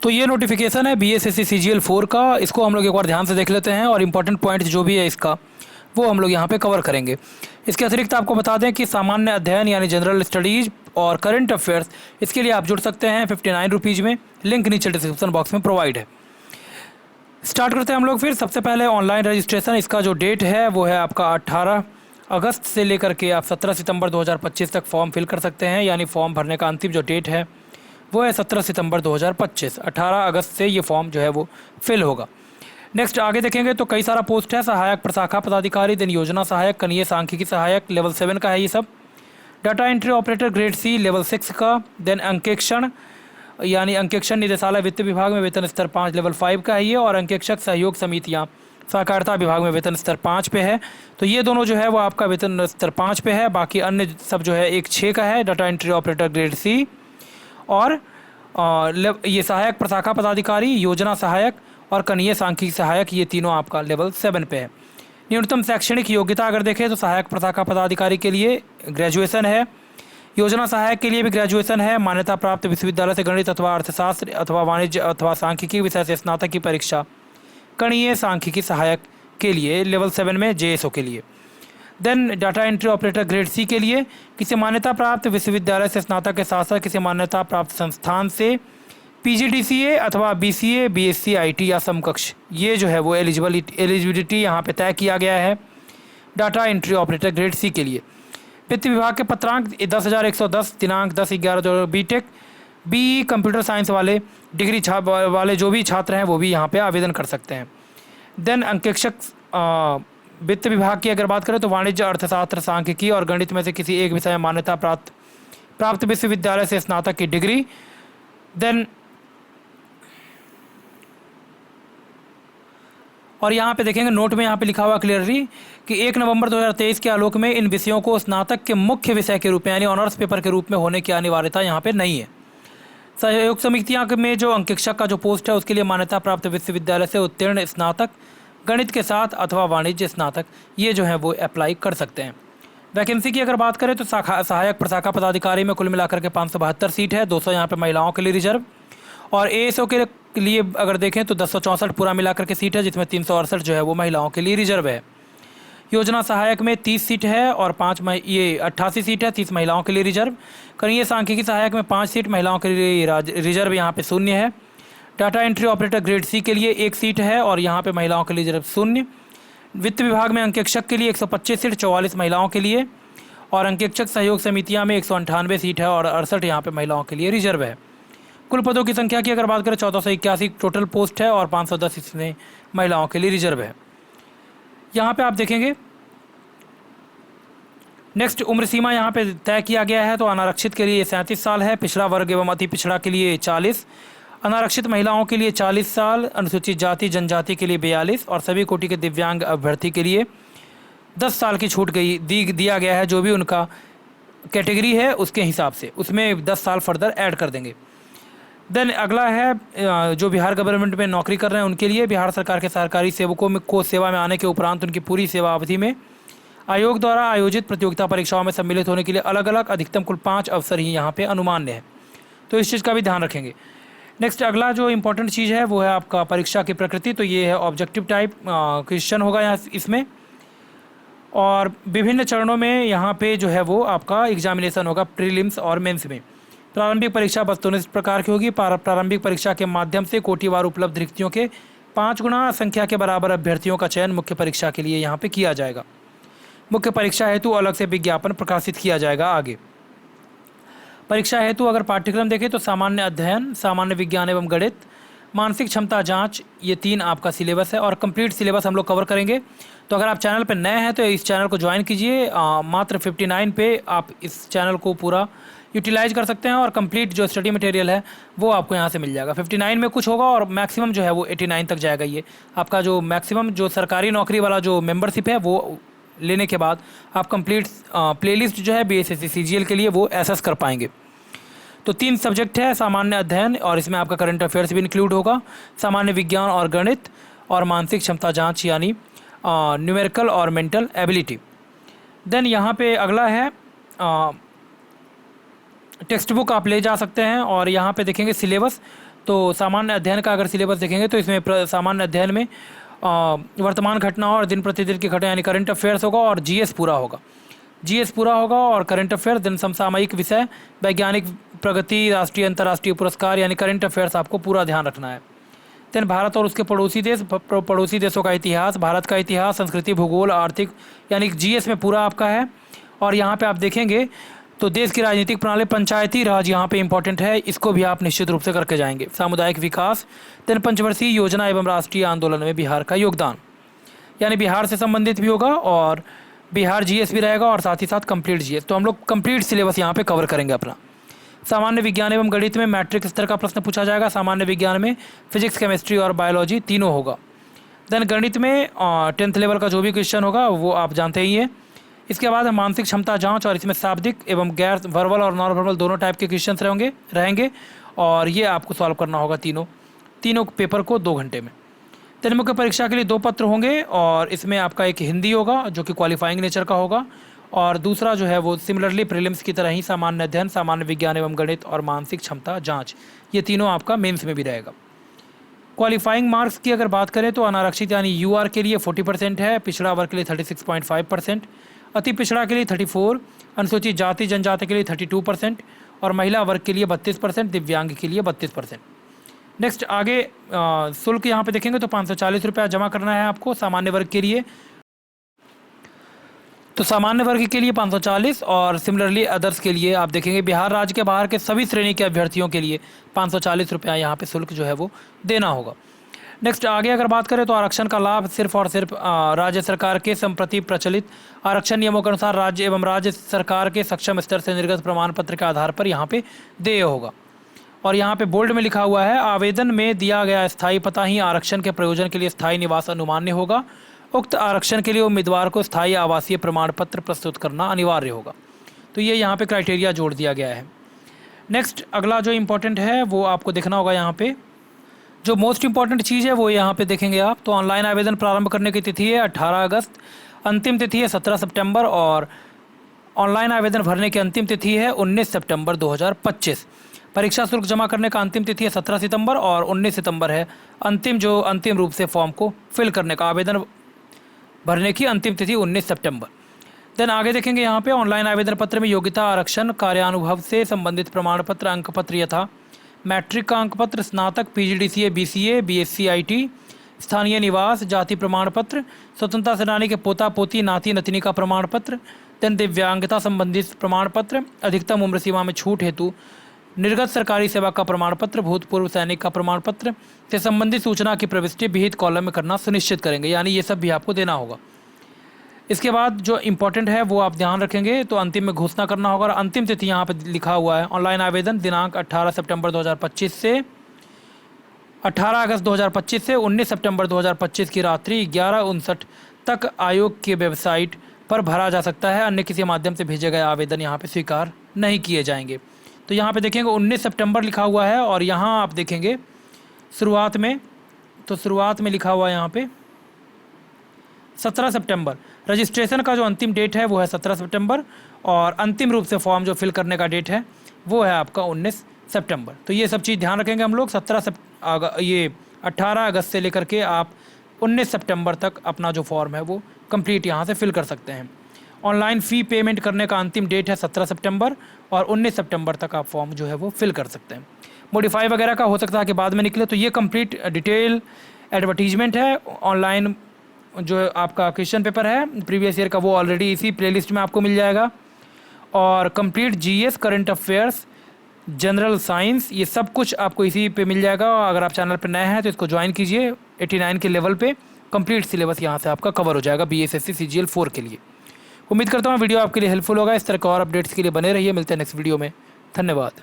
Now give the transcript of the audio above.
तो ये नोटिफिकेशन है बीएसएससी सीजीएल 4 का, इसको हम लोग एक बार ध्यान से देख लेते हैं और इम्पोर्टेंट पॉइंट जो भी है इसका वो हम लोग यहाँ पे कवर करेंगे। इसके अतिरिक्त आपको बता दें कि सामान्य अध्ययन यानी जनरल स्टडीज़ और करंट अफेयर्स, इसके लिए आप जुड़ सकते हैं 59 रुपीज़ में। लिंक नीचे डिस्क्रिप्शन बॉक्स में प्रोवाइड है। स्टार्ट करते हैं हम लोग फिर। सबसे पहले ऑनलाइन रजिस्ट्रेशन, इसका जो डेट है वो है आपका 18 अगस्त से लेकर के आप 17 सितंबर 2025 तक फॉर्म फिल कर सकते हैं। यानी फॉर्म भरने का अंतिम जो डेट है वो है 17 सितंबर 2025। 18 अगस्त से ये फॉर्म जो है वो फिल होगा। नेक्स्ट आगे देखेंगे तो कई सारा पोस्ट है। सहायक प्रशाखा पदाधिकारी, देन योजना सहायक, कनीय सांख्यिकी सहायक लेवल 7 का है ये सब। Data entry operator grade C level 6 का। देन अंकेक्षण यानी अंकेक्षण निदेशालय वित्त विभाग में वेतन स्तर 5 लेवल 5 का है ये। और अंकेक्षक सहयोग समितियाँ सहकारिता विभाग में वेतन स्तर 5 पे है। तो ये दोनों जो है वो आपका वेतन स्तर 5 पे है। बाकी अन्य सब जो है एक 6 का है, data entry operator grade C. और ये सहायक प्रशाखा पदाधिकारी, योजना सहायक और कनीय सांख्यिकी सहायक, ये तीनों आपका लेवल 7 पे है। न्यूनतम शैक्षणिक योग्यता अगर देखें तो सहायक प्रशाखा पदाधिकारी के लिए ग्रेजुएशन है, योजना सहायक के लिए भी ग्रेजुएशन है। मान्यता प्राप्त विश्वविद्यालय से गणित अथवा अर्थशास्त्र अथवा वाणिज्य अथवा सांख्यिकी विषय से स्नातक की परीक्षा। कणीय सांख्यिकी सहायक के लिए लेवल 7 में जेएसओ के लिए। Then data entry operator grade C के लिए किसी मान्यता प्राप्त विश्वविद्यालय से स्नातक के साथ साथ किसी मान्यता प्राप्त संस्थान से पीजीडीसीए अथवा बीसीए, बीएससी, आईटी या समकक्ष, ये जो है वो एलिजिबिलिटी यहाँ पे तय किया गया है data entry operator grade C के लिए। वित्त विभाग के पत्रांक 10,110 दिनांक 10/11 जो बीटेक, बी कंप्यूटर साइंस वाले डिग्री वाले जो भी छात्र हैं वो भी यहाँ पे आवेदन कर सकते हैं। देन अंकेक्षक वित्त विभाग की अगर बात करें तो वाणिज्य, अर्थशास्त्र, सांख्यिकी और गणित में से किसी एक विषय में मान्यता प्राप्त विश्वविद्यालय से स्नातक की डिग्री। देन और यहाँ पे देखेंगे नोट में यहाँ पे लिखा हुआ क्लियरली कि 1 नवंबर 2023 के आलोक में इन विषयों को स्नातक के मुख्य विषय के रूप में यानी ऑनर्स पेपर के रूप में होने की अनिवार्यता यहाँ पे नहीं है। सहयोग समितियाँ में जो अंकेक्षक का जो पोस्ट है उसके लिए मान्यता प्राप्त विश्वविद्यालय से उत्तीर्ण स्नातक गणित के साथ अथवा वाणिज्य स्नातक, ये जो है वो अप्लाई कर सकते हैं। वैकेंसी की अगर बात करें तो सहायक प्रशाखा पदाधिकारी में कुल मिलाकर के 572 सीट है। 200 यहाँ पे महिलाओं के लिए रिजर्व। और एएसओ के लिए अगर देखें तो 1064 पूरा मिलाकर के सीट है, जिसमें 368 जो है वो महिलाओं के लिए रिजर्व है। योजना सहायक में 30 सीट है और 88 सीट है, 30 महिलाओं के लिए रिजर्व। कनीय सांख्यिकी सहायक में 5 सीट, महिलाओं के लिए रिजर्व यहाँ पे 0 है। Data entry operator grade C के लिए 1 सीट है और यहाँ पे महिलाओं के लिए रिजर्व 0। वित्त विभाग में अंकेक्षक के लिए 125 सीट, 44 महिलाओं के लिए। और अंकेक्षक सहयोग समितियाँ में 198 सीट है और 68 यहाँ पे महिलाओं के लिए रिजर्व है। कुल पदों की संख्या की अगर बात करें 1481 टोटल पोस्ट है और 510 इसमें महिलाओं के लिए रिजर्व है। यहाँ पे आप देखेंगे नेक्स्ट उम्र सीमा यहाँ पे तय किया गया है। तो अनारक्षित के लिए 37 साल है, पिछड़ा वर्ग एवं अति पिछड़ा के लिए 40, अनारक्षित महिलाओं के लिए 40 साल, अनुसूचित जाति जनजाति के लिए 42 और सभी कोटि के दिव्यांग अभ्यर्थी के लिए 10 साल की छूट दिया गया है। जो भी उनका कैटेगरी है उसके हिसाब से उसमें 10 साल फर्दर ऐड कर देंगे। देन अगला है जो बिहार गवर्नमेंट में नौकरी कर रहे हैं उनके लिए बिहार सरकार के सरकारी सेवकों को सेवा में आने के उपरांत उनकी पूरी सेवा अवधि में आयोग द्वारा आयोजित प्रतियोगिता परीक्षाओं में सम्मिलित होने के लिए अलग अलग अधिकतम कुल 5 अवसर ही यहाँ पे अनुमान्य है। तो इस चीज़ का भी ध्यान रखेंगे। नेक्स्ट अगला जो इम्पोर्टेंट चीज़ है वो है आपका परीक्षा की प्रकृति। तो ये है ऑब्जेक्टिव टाइप क्वेश्चन होगा यहाँ इसमें, और विभिन्न चरणों में यहाँ पे जो है वो आपका एग्जामिनेशन होगा प्रीलिम्स और मेंस में। प्रारंभिक परीक्षा वस्तुनिष्ठ प्रकार की होगी। प्रारंभिक परीक्षा के माध्यम से कोटिवार उपलब्ध रिक्तियों के 5 गुना संख्या के बराबर अभ्यर्थियों का चयन मुख्य परीक्षा के लिए यहाँ पे किया जाएगा। मुख्य परीक्षा हेतु अलग से विज्ञापन प्रकाशित किया जाएगा आगे। परीक्षा हेतु अगर पाठ्यक्रम देखें तो सामान्य अध्ययन, सामान्य विज्ञान एवं गणित, मानसिक क्षमता जांच, ये 3 आपका सिलेबस है और कंप्लीट सिलेबस हम लोग कवर करेंगे। तो अगर आप चैनल पर नए हैं तो इस चैनल को ज्वाइन कीजिए। मात्र 59 पे आप इस चैनल को पूरा यूटिलाइज कर सकते हैं और कंप्लीट जो स्टडी मटेरियल है वो आपको यहाँ से मिल जाएगा। 59 में कुछ होगा और मैक्सिमम जो है वो 89 तक जाएगा। ये आपका जो मैक्सिमम जो सरकारी नौकरी वाला जो मेंबरशिप है वो लेने के बाद आप कंप्लीट प्लेलिस्ट जो है बीएसएससी सीजीएल के लिए वो एसेस कर पाएंगे। तो 3 सब्जेक्ट है, सामान्य अध्ययन और इसमें आपका करंट अफेयर्स भी इंक्लूड होगा, सामान्य विज्ञान और गणित, और मानसिक क्षमता जांच यानी न्यूमेरिकल और मेंटल एबिलिटी। देन यहाँ पे अगला है टेक्स्ट बुक आप ले जा सकते हैं और यहाँ पे देखेंगे सिलेबस। तो सामान्य अध्ययन का अगर सिलेबस देखेंगे तो इसमें सामान्य अध्ययन में वर्तमान घटनाओं और दिन प्रतिदिन की घटना यानी करंट अफेयर्स होगा और जीएस पूरा होगा। जीएस पूरा होगा और करंट अफेयर्स, दिन समसामयिक विषय, वैज्ञानिक प्रगति, राष्ट्रीय अंतर्राष्ट्रीय पुरस्कार यानी करंट अफेयर्स आपको पूरा ध्यान रखना है। देन भारत और उसके पड़ोसी देश, पड़ोसी देशों का इतिहास, भारत का इतिहास, संस्कृति, भूगोल, आर्थिक यानी जीएस में पूरा आपका है। और यहाँ पे आप देखेंगे तो देश की राजनीतिक प्रणाली, पंचायती राज यहाँ पे इंपॉर्टेंट है, इसको भी आप निश्चित रूप से करके जाएंगे। सामुदायिक विकास, देन पंचवर्षीय योजना एवं राष्ट्रीय आंदोलन में बिहार का योगदान, यानी बिहार से संबंधित भी होगा और बिहार जीएस भी रहेगा और साथ ही साथ कंप्लीट जीएस। तो हम लोग कंप्लीट सिलेबस यहाँ पे कवर करेंगे अपना। सामान्य विज्ञान एवं गणित में मैट्रिक स्तर का प्रश्न पूछा जाएगा। सामान्य विज्ञान में फिजिक्स, केमिस्ट्री और बायोलॉजी तीनों होगा। देन गणित में 10th लेवल का जो भी क्वेश्चन होगा वो आप जानते ही हैं। इसके बाद मानसिक क्षमता जांच, और इसमें शाब्दिक एवं गैर वर्बल और नॉन वर्बल दोनों टाइप के क्वेश्चन रहेंगे और ये आपको सॉल्व करना होगा तीनों पेपर को 2 घंटे में। देन मुख्य परीक्षा के लिए 2 पत्र होंगे और इसमें आपका एक हिंदी होगा जो कि क्वालिफाइंग नेचर का होगा, और दूसरा जो है वो सिमिलरली प्रीलिम्स की तरह ही सामान्य अध्ययन, सामान्य विज्ञान एवं गणित और मानसिक क्षमता जांच, ये तीनों आपका मेंस में भी रहेगा। क्वालिफाइंग मार्क्स की अगर बात करें तो अनारक्षित यानी यूआर के लिए 40% है, पिछड़ा वर्ग के लिए 36.5%, अति पिछड़ा के लिए 34%, अनुसूचित जाति जनजाति के लिए 32% और महिला वर्ग के लिए 32%, दिव्यांग के लिए 32%। नेक्स्ट आगे शुल्क यहाँ पे देखेंगे तो 540 रुपया जमा करना है आपको सामान्य वर्ग के लिए। तो सामान्य वर्ग के लिए 540 और सिमिलरली अदर्स के लिए आप देखेंगे बिहार राज्य के बाहर के सभी श्रेणी के अभ्यर्थियों के लिए 540 रुपया यहाँ पे शुल्क जो है वो देना होगा। नेक्स्ट आगे अगर बात करें तो आरक्षण का लाभ सिर्फ और सिर्फ राज्य सरकार के संप्रति प्रचलित आरक्षण नियमों के अनुसार राज्य एवं राज्य सरकार के सक्षम स्तर से निर्गत प्रमाण पत्र के आधार पर यहाँ पे देय होगा। और यहाँ पे बोल्ड में लिखा हुआ है, आवेदन में दिया गया स्थायी पता ही आरक्षण के प्रयोजन के लिए स्थायी निवास अनुमान्य होगा। उक्त आरक्षण के लिए उम्मीदवार को स्थायी आवासीय प्रमाण पत्र प्रस्तुत करना अनिवार्य होगा। तो ये यहाँ पे क्राइटेरिया जोड़ दिया गया है। नेक्स्ट अगला जो इम्पोर्टेंट है वो आपको देखना होगा। यहाँ पे जो मोस्ट इम्पॉर्टेंट चीज़ है वो यहाँ पे देखेंगे आप। तो ऑनलाइन आवेदन प्रारंभ करने की तिथि है 18 अगस्त, अंतिम तिथि है 17 सितंबर और ऑनलाइन आवेदन भरने की अंतिम तिथि है 19 सितंबर 2025। परीक्षा शुल्क जमा करने का अंतिम तिथि है 17 सितंबर और 19 सितंबर है अंतिम रूप से फॉर्म को फिल करने का, आवेदन भरने की अंतिम तिथि 19 सितंबर। देन आगे देखेंगे यहाँ पे ऑनलाइन आवेदन पत्र में योग्यता, आरक्षण, कार्यानुभव से संबंधित प्रमाण पत्र, अंक पत्र यथा मैट्रिक का अंक पत्र, स्नातक, पीजीडीसीए, बीसीए, बीएससी आईटी, स्थानीय निवास, जाति प्रमाण पत्र, स्वतंत्रता सेनानी के पोता पोती, नाती नतनी का प्रमाण पत्र, देन दिव्यांगता संबंधित प्रमाण पत्र, अधिकतम उम्र सीमा में छूट हेतु निर्गत सरकारी सेवा का प्रमाण पत्र, भूतपूर्व सैनिक का प्रमाण पत्र से संबंधित सूचना की प्रविष्टि विहित कॉलम में करना सुनिश्चित करेंगे, यानी ये सब भी आपको देना होगा। इसके बाद जो इम्पोर्टेंट है वो आप ध्यान रखेंगे तो अंतिम में घोषणा करना होगा। और अंतिम तिथि यहाँ पे लिखा हुआ है, ऑनलाइन आवेदन दिनांक 18 सितंबर 2025 से 18 अगस्त 2025 से 19 सितंबर 2025 की रात्रि 11:59 तक आयोग के वेबसाइट पर भरा जा सकता है। अन्य किसी माध्यम से भेजे गए आवेदन यहाँ पे स्वीकार नहीं किए जाएंगे। तो यहाँ पे देखेंगे 19 सितंबर लिखा हुआ है और यहाँ आप देखेंगे शुरुआत में लिखा हुआ है यहाँ पे 17 सितंबर। रजिस्ट्रेशन का जो अंतिम डेट है वो है 17 सितंबर और अंतिम रूप से फॉर्म जो फिल करने का डेट है वो है आपका 19 सितंबर। तो ये सब चीज़ ध्यान रखेंगे हम लोग। 18 अगस्त से लेकर के आप 19 सितंबर तक अपना जो फॉर्म है वो कंप्लीट यहाँ से फिल कर सकते हैं। ऑनलाइन फ़ी पेमेंट करने का अंतिम डेट है 17 सितंबर और 19 सितंबर तक आप फॉर्म जो है वो फिल कर सकते हैं। मॉडिफाई वगैरह का हो सकता है कि बाद में निकले। तो ये कंप्लीट डिटेल एडवर्टीजमेंट है। ऑनलाइन जो आपका क्वेश्चन पेपर है प्रीवियस ईयर का वो ऑलरेडी इसी प्लेलिस्ट में आपको मिल जाएगा। और complete GS, current affairs, general science, ये सब कुछ आपको इसी पे मिल जाएगा। अगर आप चैनल पर नए हैं तो इसको ज्वाइन कीजिए। 89 के लेवल पे कंप्लीट सिलेबस यहाँ से आपका कवर हो जाएगा BSSC CGL 4 के लिए। उम्मीद करता हूँ वीडियो आपके लिए हेल्पफुल होगा। इस तरह के और अपडेट्स के लिए बने रहिए। मिलते हैं नेक्स्ट वीडियो में। धन्यवाद।